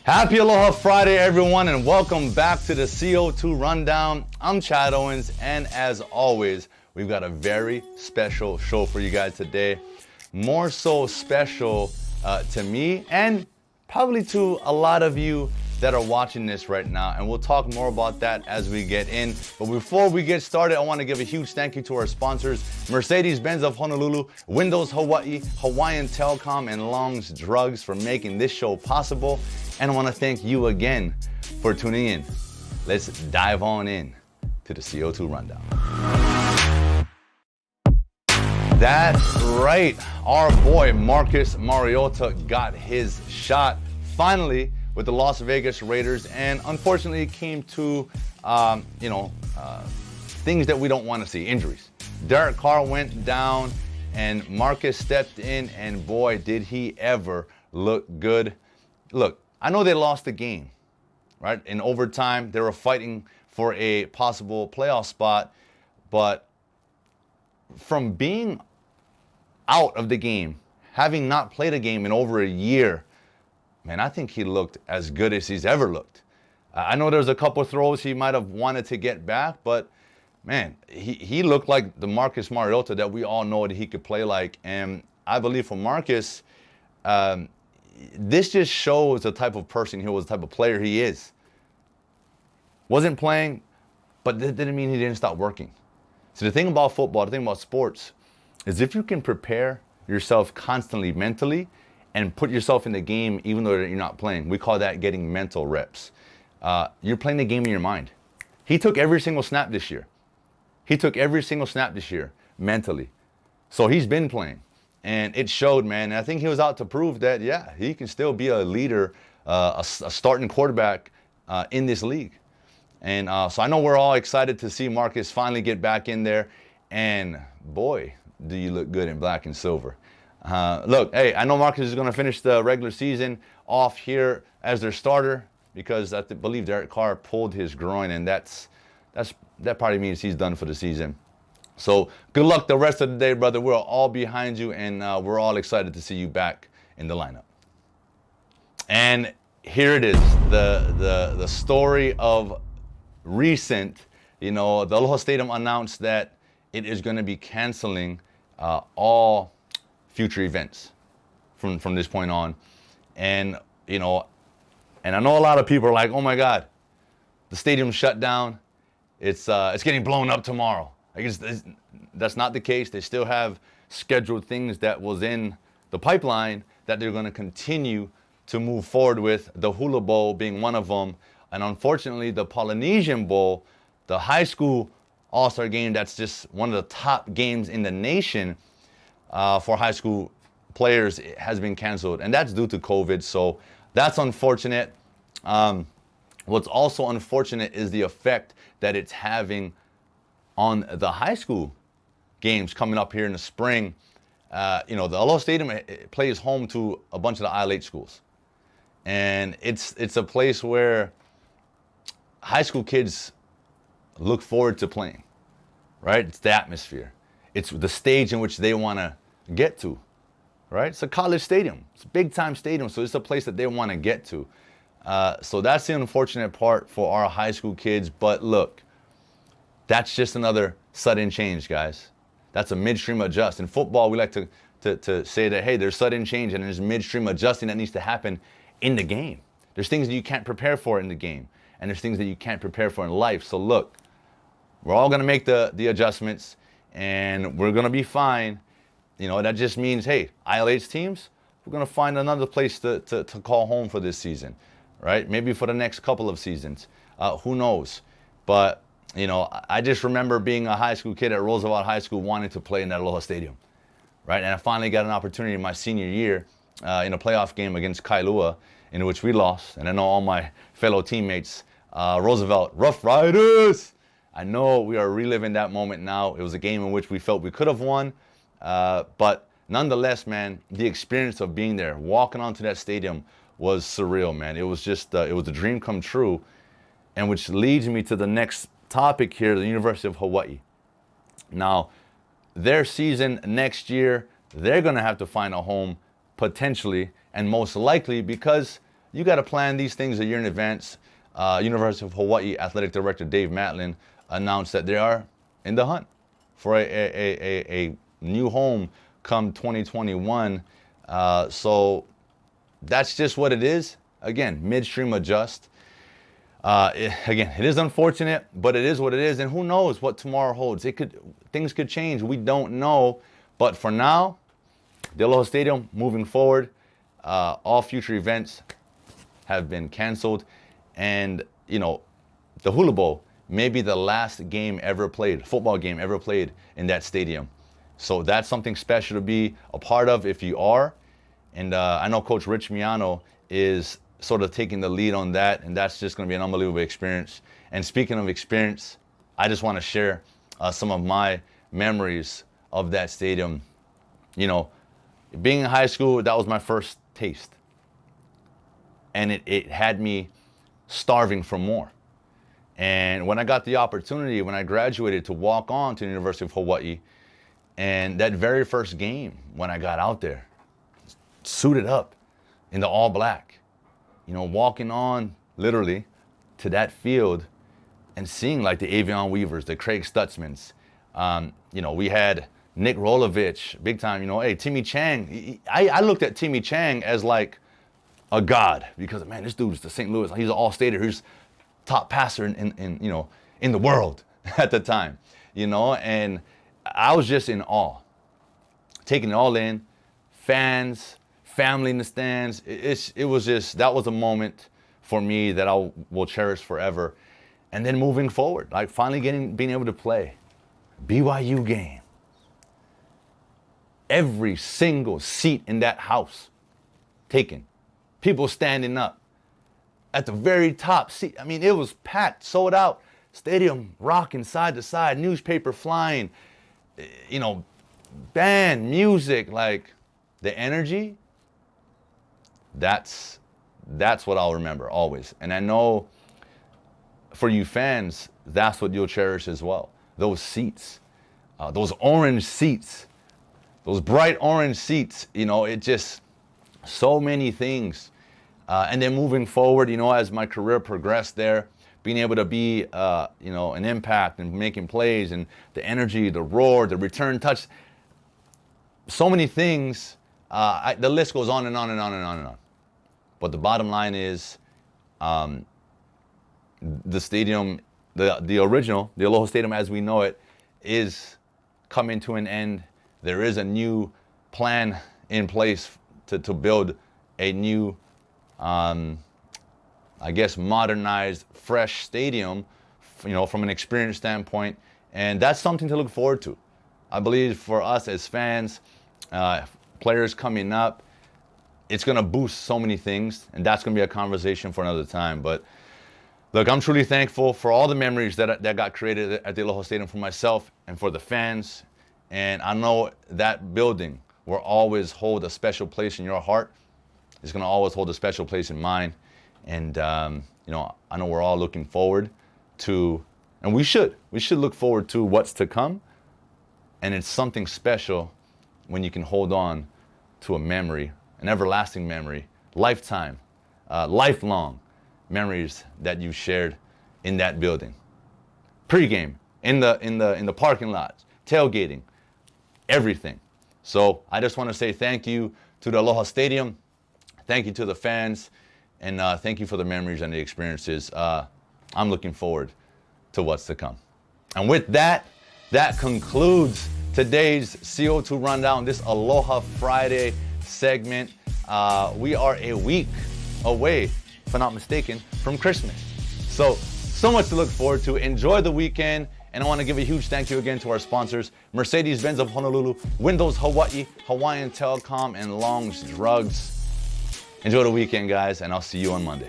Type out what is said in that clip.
Happy Aloha Friday, everyone, and welcome back to the CO2 Rundown. I'm Chad Owens, and as always, we've got a very special show for you guys today. More so special to me and probably to a lot of you that are watching this right now, and we'll talk more about that as we get in. But before we get started, I want to give a huge thank you to our sponsors, Mercedes-Benz of Honolulu, Windows Hawaii, Hawaiian Telecom, and Long's Drugs for making this show possible. And I want to thank you again for tuning in. Let's dive on in to the CO2 Rundown. That's right, our boy Marcus Mariota got his shot finally with the Las Vegas Raiders, and unfortunately it came to things that we don't want to see, injuries. Derek Carr went down and Marcus stepped in, and boy did he ever look good. Look, I know they lost the game, right? In overtime, they were fighting for a possible playoff spot, but from being out of the game, having not played a game in over a year, man, I think he looked as good as he's ever looked. I know there's a couple of throws he might have wanted to get back, but man, he looked like the Marcus Mariota that we all know that he could play like. And I believe for Marcus, this just shows the type of person he was, the type of player he is. Wasn't playing, but that didn't mean he didn't stop working. So the thing about football, the thing about sports, is if you can prepare yourself constantly mentally and put yourself in the game even though you're not playing, we call that getting mental reps. You're playing the game in your mind. He took every single snap this year. Mentally. So he's been playing. And it showed, man. And I think he was out to prove that, yeah, he can still be a leader, a starting quarterback in this league. And so I know we're all excited to see Marcus finally get back in there. And boy, do you look good in black and silver. Look, hey, I know Marcus is going to finish the regular season off here as their starter because I believe Derek Carr pulled his groin, and that probably means he's done for the season. So good luck the rest of the day, brother. We're all behind you, and we're all excited to see you back in the lineup. And here it is, the story of recent. The Aloha Stadium announced that it is going to be canceling all future events from this point on. And I know a lot of people are like, oh my God, the stadium's shut down. It's getting blown up tomorrow. I guess that's not the case. They still have scheduled things that was in the pipeline that they're going to continue to move forward with, the Hula Bowl being one of them. And unfortunately, the Polynesian Bowl, the high school all-star game, that's just one of the top games in the nation for high school players, has been canceled. And that's due to COVID. So that's unfortunate. What's also unfortunate is the effect that it's having on the high school games coming up here in the spring. The Aloha Stadium plays home to a bunch of the IL8 schools. And it's a place where high school kids look forward to playing, right? It's the atmosphere. It's the stage in which they want to get to, right? It's a college stadium. It's a big-time stadium, so it's a place that they want to get to. So that's the unfortunate part for our high school kids. But look, that's just another sudden change, guys. That's a midstream adjust. In football, we like to say that, hey, there's sudden change and there's midstream adjusting that needs to happen in the game. There's things that you can't prepare for in the game, and there's things that you can't prepare for in life. So look, we're all going to make the adjustments, and we're going to be fine. That just means, hey, IL8's teams, we're going to find another place to call home for this season, right? Maybe for the next couple of seasons. Who knows? But I just remember being a high school kid at Roosevelt High School wanting to play in that Aloha Stadium, right? And I finally got an opportunity in my senior year in a playoff game against Kailua, in which we lost. And I know all my fellow teammates, Roosevelt Rough Riders, I know we are reliving that moment now. It was a game in which we felt we could have won. But nonetheless, man, the experience of being there, walking onto that stadium was surreal, man. It was just, it was a dream come true. And which leads me to the next topic here, the University of Hawaii. Now, their season next year, they're going to have to find a home potentially and most likely because you got to plan these things a year in advance. University of Hawaii Athletic Director Dave Matlin announced that they are in the hunt for a new home come 2021. So that's just what it is. Again, midstream adjust. Again, it is unfortunate, but it is what it is. And who knows what tomorrow holds? Things could change. We don't know. But for now, the Aloha Stadium moving forward, all future events have been canceled. And, you know, the Hula Bowl may be the last game ever played, football game ever played in that stadium. So that's something special to be a part of if you are. And I know Coach Rich Miano is sort of taking the lead on that, and that's just going to be an unbelievable experience. And speaking of experience, I just want to share some of my memories of that stadium. You know, being in high school, that was my first taste. And it had me starving for more. And when I got the opportunity, when I graduated, to walk on to the University of Hawaii, and that very first game, when I got out there, suited up in the all black, you know, walking on literally to that field and seeing like the Avion Weavers, the Craig Stutzmans. You know, we had Nick Rolovich, big time, you know, hey, Timmy Chang. I looked at Timmy Chang as like a god because, man, this dude's the St. Louis. He's an all-stater. He's top passer in you know, in the world at the time, you know, and I was just in awe, taking it all in, fans, family in the stands. It was just, that was a moment for me that I will cherish forever. And then moving forward, like finally being able to play BYU game. Every single seat in that house taken. People standing up at the very top seat. I mean, it was packed, sold out. Stadium rocking side to side, newspaper flying, you know, band, music, like the energy. That's what I'll remember always. And I know for you fans, that's what you'll cherish as well. Those seats, those orange seats, those bright orange seats, you know, it just, so many things. And then moving forward, you know, as my career progressed there, being able to be, you know, an impact and making plays and the energy, the roar, the return touch, so many things. The list goes on and on and on and on and on. But the bottom line is, the stadium, the original, the Aloha Stadium as we know it, is coming to an end. There is a new plan in place to build a new, I guess, modernized, fresh stadium, you know, from an experience standpoint. And that's something to look forward to. I believe for us as fans, players coming up, it's going to boost so many things. And that's going to be a conversation for another time. But look, I'm truly thankful for all the memories that got created at the Aloha Stadium for myself and for the fans. And I know that building will always hold a special place in your heart. It's going to always hold a special place in mine. And, you know, I know we're all looking forward to, and we should look forward to what's to come. And it's something special when you can hold on to a memory, an everlasting memory, lifetime, lifelong memories that you shared in that building. Pre-game, in the parking lots, tailgating, everything. So I just want to say thank you to the Aloha Stadium. Thank you to the fans. And thank you for the memories and the experiences. I'm looking forward to what's to come. And with that, that concludes today's CO2 Rundown, this Aloha Friday segment. We are a week away, if I'm not mistaken, from Christmas. So much to look forward to. Enjoy the weekend. And I want to give a huge thank you again to our sponsors, Mercedes-Benz of Honolulu, Windows Hawaii, Hawaiian Telecom, and Long's Drugs. Enjoy the weekend, guys, and I'll see you on Monday.